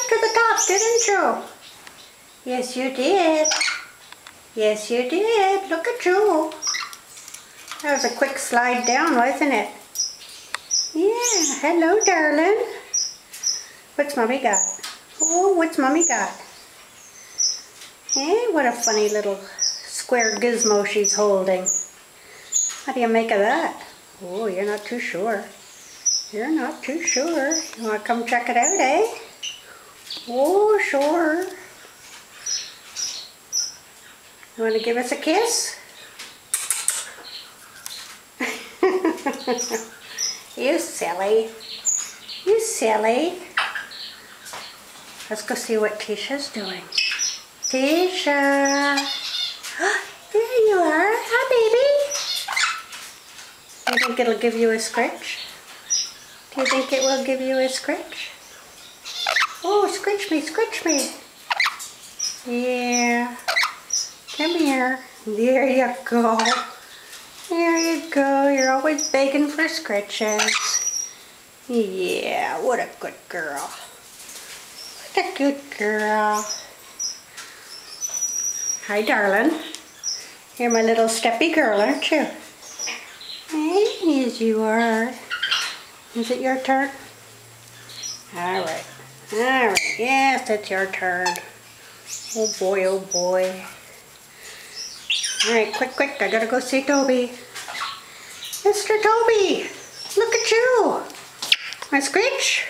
to the top, didn't you? Yes, you did. Yes, you did. Look at you. That was a quick slide down, wasn't it? Yeah. Hello, darling. What's Mommy got? Oh, what's Mommy got? Hey, what a funny little square gizmo she's holding. What do you make of that? Oh, you're not too sure. You're not too sure. You want to come check it out, eh? Oh, sure. You want to give us a kiss? You silly. You silly. Let's go see what Tisha's doing. Tisha. There you are. Hi, baby. Do you think it'll give you a scratch? Do you think it will give you a scratch? Oh, scratch me, scratch me. Yeah. Come here. There you go. There you go. You're always begging for scratches. Yeah, what a good girl. What a good girl. Hi, darling. You're my little steppy girl, aren't you? Hey, yes, you are. Is it your turn? All right. All right. Yes, it's your turn. Oh boy, oh boy. All right, quick, quick. I gotta go see Toby. Mr. Toby, look at you. My scratch?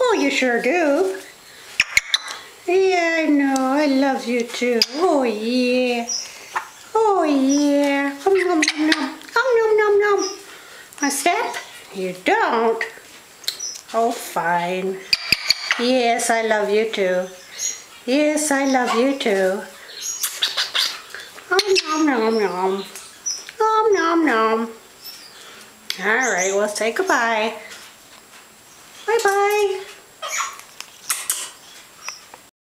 Oh, you sure do. Yeah, I know. I love you too. Oh, yeah. Oh, yeah. Nom, nom, nom, nom. Nom, nom, nom. Want a step? You don't? Oh, fine. Yes, I love you too. Yes, I love you too. Nom, nom, nom, nom. Nom, nom, nom. All right, well, say goodbye. Bye-bye.